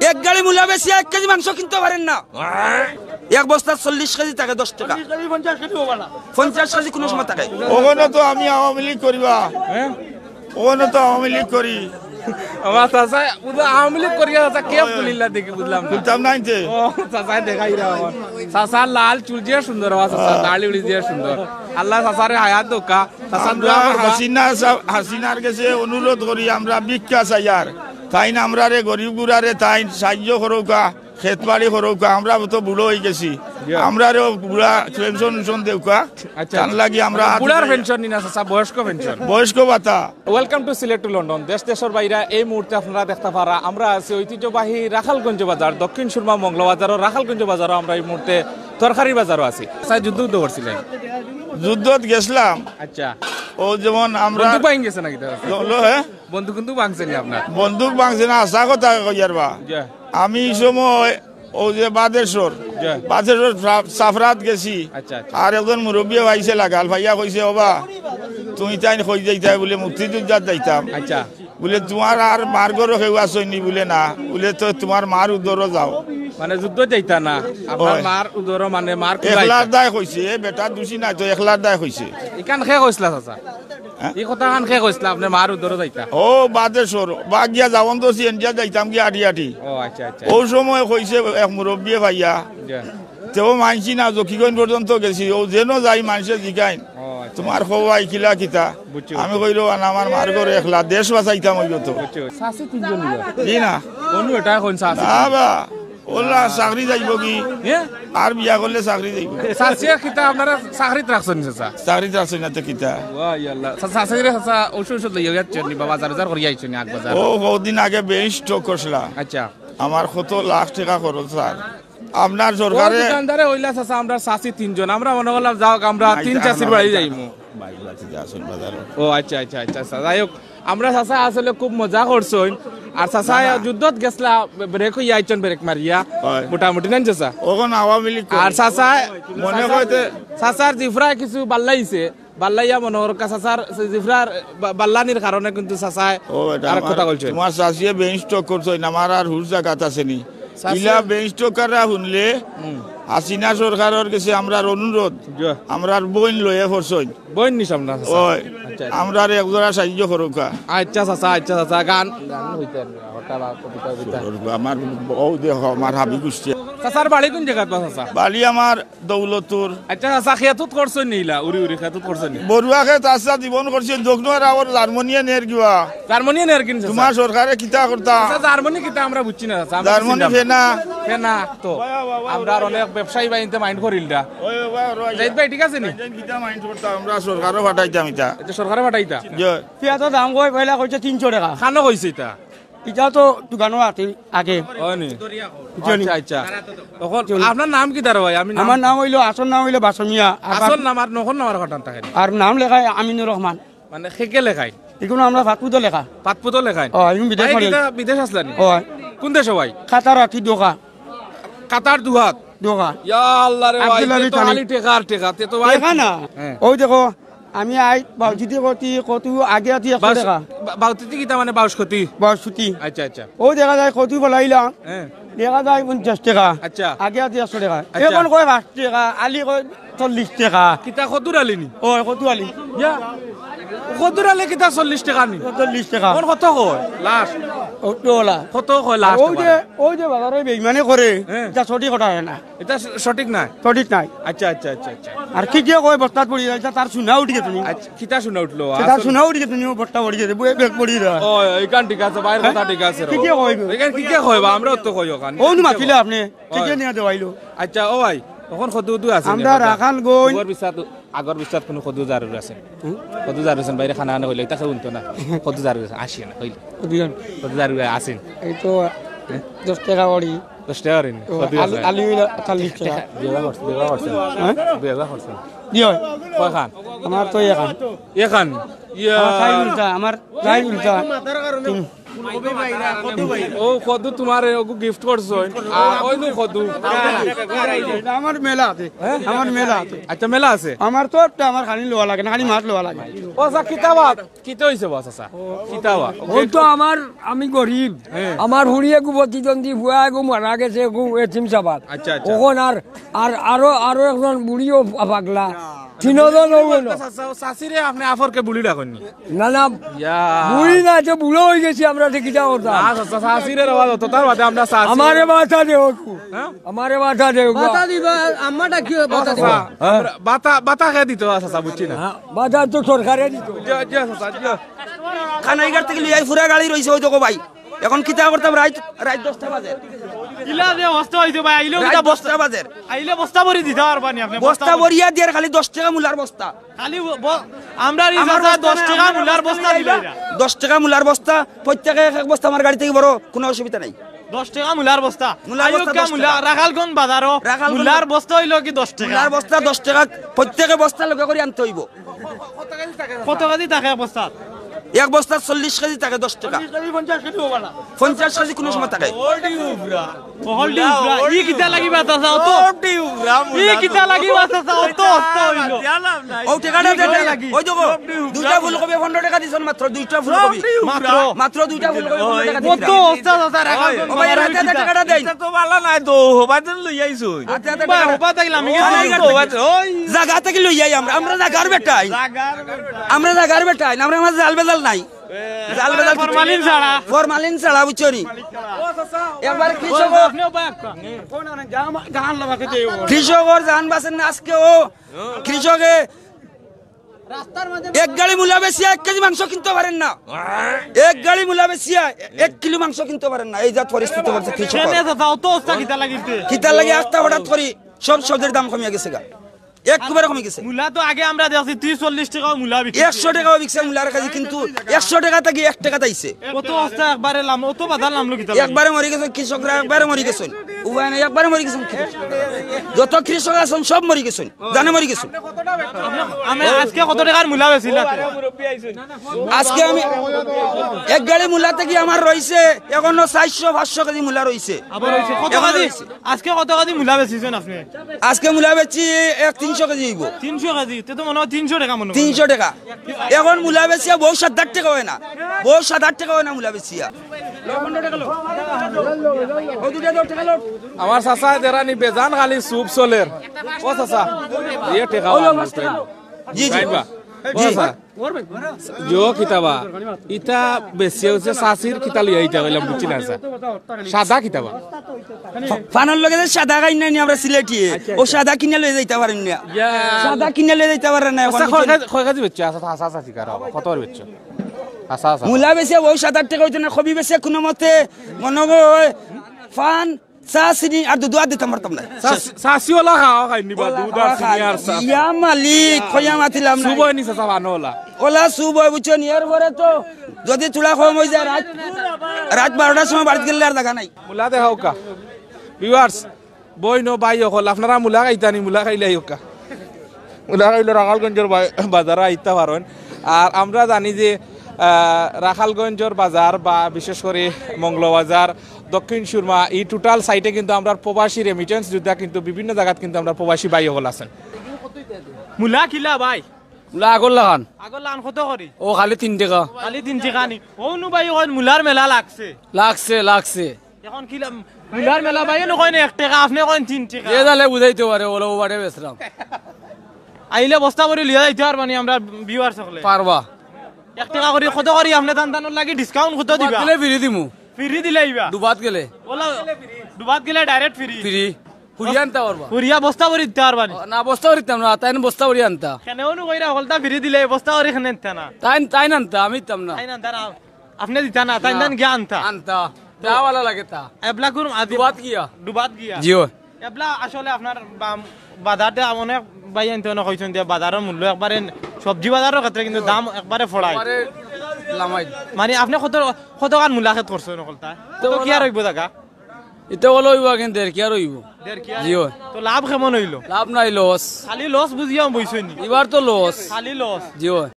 এক গাড়ি মূলা বেশি 1 কেজি মাংস কিনতে পারেন না। এক বস্তা 40 কেজি থাকে 10 টাকা, 50 কেজি কোনো সময় থাকে। ওখানে তো আমি আওয়ামী লীগ করিবা, ওখানে তো আওয়ামী লীগ করি। আমার চাচা আওয়ামী লীগ করিয়া চাচা কে পুলিল্লা দেখি বুঝলাম বুঝতাম না যে চাচা দেখাই রাখুন। চাচা লাল চুল দিয়ে সুন্দর, চাচা দাড়ি উড়ি দিয়ে সুন্দর। আল্লাহ চাচারে হায়াত দোকা। হাসিনার কাছে অনুরোধ করি আমরা ভিক্ষা চাই, আর তাই না আমরা রে গরিব গুড়ারে তাই সাহায্য করৌকা, খেত বাড়ি করৌকা। আমরা তো বুড়ো হয়ে গেছি, আমরা রে বুড়া পেনশন দেউকা। আচ্ছা লাগি আমরা বুড়ার পেনশন নিনা চাচা, বয়স্ক পেনশন, বয়স্ক ভাতা। Welcome to Sylhet to London. দেশ দেশের বাইরে এই মুহূর্তে আপনারা দেখতে পারা আমরা আছি ঐতিহ্যবাহী রাখালগঞ্জ বাজার, দক্ষিণ সুরমা মংলা বাজার ও রাখালগঞ্জ বাজারও আমরা এই মুহূর্তে তরকারি বাজারও আছি। স্যার যুদ্ধ করছিলেন? যুদ্ধত গেছিলাম। আচ্ছা, ও যেমন আমরা বন্দুক ভাঙ গেছে নাকি? হ্যাঁ, বন্দুক কিন্তু ভাঙছেন আপনার? বন্দুক ভাঙছে না, আশা কথা কইয়ারবা। আমি সময় ও যে বাদেশ্বর সাফরাত গেছি, আর একজন মুরব্বী ভাইছে লাগাল ভাইয়া কইছে ওবা তুমি তাই কই যাইতাই বলে মুক্তিযুদ্ধ যাইতাম। আচ্ছা, বলে তোমার আর মার ঘরও কেউ আসনি বলে না, বলে তো তোমার মার উদরও যাও, মানে যুদ্ধ যাইতা না আপনার মার উদর, মানে মার একলার দায় কইছে। বেটা দোষী নাই তো, একলার দায় কইছে। ইকান খে কইছলা চাচা? এই কথা কান খে কইছলা আপনার মার উদর যাইতা? ও বাদেশ্বর বাগিয়া যাওন তো সিএনজিয়া যাইতাম কি আটি আটি। ও আচ্ছা আচ্ছা। ও সময় কইছে এক মুরব্বী ভাইয়া, তেও মানছি না জকিগঞ্জ পর্যন্ত গেছি, ও যেন যাই মানুষের জিগাইন তোমার খোয়াই কিলা কিতা। আমি কইলো আমার মার ঘর একলা, দেশ বাঁচাইতাম ওই তো না এটা কোন চাচা? বা ওলা চাকরি যাইব কি, আর বিয়া করলে চাকরি যাইব। চাচিয়া কিতা আপনারা চাকরিত রাখছেন চাচা? চাকরিত রাখছেন না তো কিতা। ওয়াই আল্লাহ। চাচারে চাচা ওষুধ লইয়া যাচ্ছেন নি বাবা, বাজার করি আইছেন আগ বাজার? ও কদিন আগে বেশ স্ট্রোক করছিলা। আচ্ছা, আমার কত লাখ টাকা খরচ স্যার। আপনার সরকারে দোকানদারে হইলা চাচা আমরা চাচি 3 জন, আমরা মনে করলাম যাও আমরা 3 চাচির বাড়ি যাইমু। ও আচ্ছা আচ্ছা আচ্ছা। যাই হোক, আমরা চাচা আসলে খুব মজা করছই। আর চাচা যুদ্ধত গেছলা, ব্রেক হইয়া আইছন, ব্রেক মারিয়া মোটামুটি না চাচা? ওখন আওয়ামী লীগ। আর চাচা মনে কইতে চাচার জিফরায় কিছু বাল্লাইছে, বাল্লাইয়া মনোহর চাচার জিফরার বাল্লানির কারণে কিন্তু চাচা আর কথা বলছে। তোমার চাচিয়ে বেঞ্চ স্টক করছই না, আমার আর হুর জায়গাত আছে নি। ইলা বেঞ্চ স্টকাররা শুনলে হাসিনা সরকারের কাছে আমরা অনুরোধ, আমরা বইন লয়ে পড়ছই। বইন নি সামনা ওই আমরা একজোড়া সাহায্য করুকা। আচ্ছা চাচা, আচ্ছা চাচা, গান হইতে আমার ও দেখ আমার হাবি গুষ্টি। চাচার বাড়ি কোন জায়গাত পা চাচা? বাড়ি আমার দৌলতপুর। আচ্ছা চাচা, খেতুত করছই নিলা? উড়ি উড়ি খেতুত করছই নি? বড়ুয়াকে তাসা জীবন করছে দক্ষিণের আবার জার্মানিয়া নের গিয়া। জার্মানিয়া নের কিনছে তোমার সরকারে কিতা করতা? চাচা জার্মানি কিতা আমরা বুঝছি না চাচা। জার্মানি ফেনা ফেনা তো আমরা অনেক ব্যবসায়ী বাহিনীতে মাইন্ড করিলটা। জাহিদ ভাই ঠিক আছে নি? কিতা মাইন্ড করতা আমরা সরকারও ফাটাইতাম। এটা এটা সরকারে ফাটাইতা? পেঁয়াজের দাম কই পয়লা কইছে 300 টাকা। খানো কইছে এটা? এটা তো দোকানও আছে আগে। হয়নি? আচ্ছা আচ্ছা। তখন আপনার নাম কি দাঁড়া ভাই? আমার নাম হইলো, আসল নাম হইলো বাসমিয়া। আসল নাম আর নখন নামার ঘটনা থাকে আর নাম লেখাই আমিনুর রহমান। মানে খেকে লেখাই? এগুলো আমরা ভাতপুতো লেখা। পাতপুতো লেখাই? ও এগুলো বিদেশ মারি। বিদেশ আসলেন? ও কোন দেশ ভাই? কাতার আতি দোকা। কাতার দুহাত দোকা। ইয়া আল্লাহ রে ভাই, তো খালি টেকার টেকা। তে তো ভাই দেখা না। ওই দেখো আমি আই বাউজিতে কতি কত আগে আতি 100 টাকা। বাউতিতে কিটা মানে বাউসকতি? বাউসুতি। আচ্ছা আচ্ছা। ওই দেখা যায় কত বলাইলাম। হ্যাঁ। দেখা যায় 50 টাকা। আচ্ছা। আগে আতি 100 টাকা। এখন কয় 50 টাকা, আলি কয় 40 টাকা। কিটা কদুর আলিনি? ও কত আলি? ইয়া কদুর আলি কিটা 40 টাকা নি? 40 টাকা। কোন কত কয় লাস্ট? ওলা কত কয় লাস্ট? ওই যে বাজারে বেইমানে করে, এটা সঠিক কথা না। এটা সঠিক না? সঠিক নাই। আচ্ছা আচ্ছা আচ্ছা আচ্ছা। আর কি যে কয় বস্তাত পড়ি যায় তার শুনা উঠি গেছে নি। আচ্ছা, কিটা শুনা উঠলো? তার শুনা উঠি গেছে নি, বস্তা পড়ি গেছে, বেগ পড়ি যায়। ও এইখান ঠিক আছে, বাইরে কথা ঠিক আছে। কি যে কয়? এইখান কি কে কয় বা আমরা তো কই ওখান। ও নি মাতিলে আপনি কি যে নিয়া দেওয়াইলো। আচ্ছা ও ভাই, তখন কত দূর আছে? আমরা রাখাল গই আগর বিশ্বাস কোনো কত জারুর আছে? কত জারুর আছে বাইরে খানা আনা হইলে এটা কেউ তো না। কত জারুর আছে? আসি না হইলে কত জারুর আছেন? এই তো 10 টাকা করি। 10 টাকা রিন আলু 40 টাকা। দেওয়া করছে হ্যাঁ দেওয়া করছে দিও কয় খান? আমার তো এখান এখান ইয়া আমার যাই উল্টা, আমার যাই উল্টা ও কদু তোমার গিফট করছো আর ওই নো কদু আমার মেলা আছে আমার মেলা আছে আচ্ছা মেলা আছে আমার তো একটা আমার খালি লোয়া লাগে না খালি মাছ লোয়া লাগে ও সা কিতাবা কিতে হইছে বস আসা কিতাবা ওই তো আমার আমি গরিব আমার হুড়িয়ে গু প্রতিদ্বন্দ্বী ভুয়া গু মারা গেছে গু এতিম সাবাদ আচ্ছা আচ্ছা ওখন আর আর আরো একজন বুড়িও পাগলা তিনজন হইল সাসিরে আপনি আফরকে বুলি রাখনি না না ইয়া বুড়ি না যে বুড়ো হয়ে গেছি আমরা ঠিকটা করতাম আচ্ছা সাসিরে রাওয়া তো তার বাদে আমরা সাসি আমারে বাতা দেও আমারে বাতা দেও বাতা দিবা আমারটা কি বাতা দিবা বাতা বাতা খেয়ে দিত আসা বুঝছি না বাতা তো সরকারে দিত যা যা খানাইঘাট থেকে লিয়াই ফুরা গাড়ি রইছে ওই দেখো ভাই এখন কিতা করতাম রাত 10টা বাজে ইলা যে অবস্থা হইছে ভাই আইলো রাত কিটা 10টা বাজে আইলে বস্তা ভরি দিতে পারবানি আপনি বস্তা বরিয়া দিয়ার খালি 10 টাকা মূলার বস্তা খালি আমরা এই দাদা 10 টাকা মূলার বস্তা দিলাইরা 10 টাকা মূলার বস্তা প্রত্যেকে এক বস্তা আমার গাড়ি থেকে বড় কোনো অসুবিধা নাই 10 টাকা মূলার বস্তা মূলার বস্তা আয়োগা 10 মূলা টাকা। রাখালগঞ্জ বাজারও রাখালগঞ্জ- মূলার বস্তা হইলো কি 10 টাকা মূলার বস্তা 10 টাকা প্রত্যেকে বস্তা লগে করে আনতে হইব কত কেজি থাকে বস্তা এক বস্তা 40 কেজি থাকে 10 টাকা 50 কেজি কোনো সময় থাকে হলডি উবরা ই কিটা লাগিবা তাসা অত ই কিটা লাগিবা তাসা অত অস্ত হইলো ও টাকাটা দে ওই দেখো দুইটা ফুলকপি 15 টাকা দিছন মাত্র দুইটা ফুলকপি মাত্র দুইটা ফুলকপি 15 টাকা কত দিছন অস্ত তাসা রাখালগঞ্জ ও ভাই হাতে হাতে টাকাটা দেন তো ভালো নাই তো হবাতেন লই আইছো হাতে হাতে ভাই টাকাটা- ওপা তাইলাম আমি খানাইঘাট থেকে- জায়গা থেকে লই যাই আমরা জায়গার বেটাই আমরা জায়গার বেটাই আমরা আমার জাল বেজাল নাই জাল বেজাল ফরমালিন ছাড়া ফরমালিন ছাড়া বুঝছো নি একবার কৃষক আপনিও বাক কৃষকর জান বাঁচেন না আজকে ও কৃষকে এক গাড়ি মূলা বেশিয়া 1 কেজি মাংস কিনতে পারেন না এক গাড়ি মূলা বেশিয়া 1 কিলো মাংস কিনতে পারেন না এই জাত পরিস্থিতি বলছে কৃষক কেনে তাসা অত অস্ত কিটা লাগিতে কিতার লাগে একটা হঠাৎ করি সব সবজির দাম কমিয়া গেছে গা একবারে কমে গেছে মূলা তো আগে আমরা দেখছি 30-40 টাকা মূলা বিক্রি 100 টাকাও বিকছে মূলার কাছে কিন্তু 100 টাকা থেকে 1 টাকা তাইছে কত অস্ত একবারে লাম অত বাজার নামলো কিটা একবারে মরে গেছে কৃষকরা একবারে মরে গেছেন উপায় নাই একবারে মরে গেছেন যত কৃষক আছেন সব মরে গেছেন জানে মরে গেছেন আমি আজকে কত টাকার মূলা বেচিলা আজকে আমি এক গাড়ি মূলা থেকে আমার রইছে এখনো 400-500 কেজি মূলা রইছে আবার হইছে কত এখন কেজি হইছে। আজকে কত কেজি মূলা বেচিছেন আপনি আজকে মূলা বেচি 300 কেজি হইব 300 কেজি তে তো মনে হয় 300 টাকা মনে হয় 300 টাকা এখন মূলা বেচিয়া বহু 7-8 টাকা হয় না বহু 7-8 টাকা হয় না মূলা বেচিয়া ও দুটা 10 টাকা লোট আমার চাচা দেরানি বেজান খালি সুপ চলের ও চাচা ইয়ে টেকা জি জি জি জো কিতাবা ইটা বেশি হচ্ছে সাসির কিতা লিয়া ইটা কইলাম বুঝছি না স্যার সাদা কিতাবা ফানার লগে যে সাদা খাই নাই আমরা সিলেটি ও সাদা কিনে লয়ে যাইতে পারেন না সাদা কিনে লয়ে যাইতে পারেন না এখন কয় কেজি বেচছো আসা আসা আসা শিকার কত বার বেচছো আসা আসা মূলা বেচে বহু 7-8 টাকা হইতো না কবি বেচে কোনো মতে মনে হয় ফান চা চিনি আর দুধ দিতাম পারতাম না সাসিওলা খাওয়া খাইনি বা দুধ আর চিনি আর চা ইয়া মালিক খয়া মাতিলাম না সুবই নি চাচা বানোলা ওলা সুবই বুঝছো নি এরপরে তো যদি তুলা কম হয়ে যায় রাত 12টার সময় বাড়িতে গেলে আর জায়গা নাই মুলা দেখাও কা ভিউয়ার্স বই নো বাই হল আপনারা মুলা খাইতানি মুলা খাইলে হোকা মুলা খাইলে রাখালগঞ্জের বাজারে আইতে পারেন আর আমরা জানি যে রাখালগঞ্জের বাজার বা বিশেষ করে মঙ্গলবাজার দক্ষিণ সুরমা এই টোটাল সাইটে কিন্তু আমরা প্রবাসী রেমিটেন্স যোদ্ধা কিন্তু বিভিন্ন জায়গাত কিন্তু আমরা প্রবাসী বাই হল আছেন মূলা কিলা ভাই আগর লাগান আগর লান কত করি ও খালি 3 টাকা খালি 3 টাকা নি ও নু ভাই ওই মূলার মেলা লাগছে লাগছে এখন কিলা মূলার মেলা ভাই ন কইন 1 টাকা আপনি কইন 3 টাকা যে দালে বুঝাইতে পারে ওলা ওবারে বেচরাম আইলে বস্তা ভরি লিয়া যাইতে আর মানে আমরা ভিউয়ার সকলে পারবা 1 টাকা করি কত করি আপনি দান লাগি ডিসকাউন্ট কত দিবা দিলে ফ্রি দিমু ফ্রি দিলাইবা দুবাত গেলে ওলা দুবাত গেলে ডাইরেক্ট ফ্রি ফ্রি হুরিয়া আনতে পারবা পুরিয়া বস্তা ভরি দিতে আর মানে না বস্তা করিতাম না তাই বস্তা করি আনতা কেনেও নু কইরা হলতা ফ্রি দিলে বস্তা ভরি খানে দিতা না তাই আনতা আমি দিতাম না তাই না দাঁড়া আপনি দিতা না তাই দান জ্ঞান তা আনতা দেওয়ালা লাগে তা এবলা করুম দুবাত গিয়া দুবাত গিয়া জিও এবলা আসলে আপনার বাজারতে অনেক ভাই আনতে অনেক কইছেন যে বাজারের মূল্য একবারে সবজি বাজারের ক্ষেত্রে কিন্তু দাম একবারে ফড়ায় পারে লামাই মানে আপনি কত কান মূলাখেত করছেন নকলতা তো কি আর হইব জায়গা এটা হলো হইব কিন্তু কি আর হইব জিও তো লাভ কেমন হইলো লাভ নাই লস খালি লস বুঝিয়া বইছনি এবার তো লস খালি লস জিও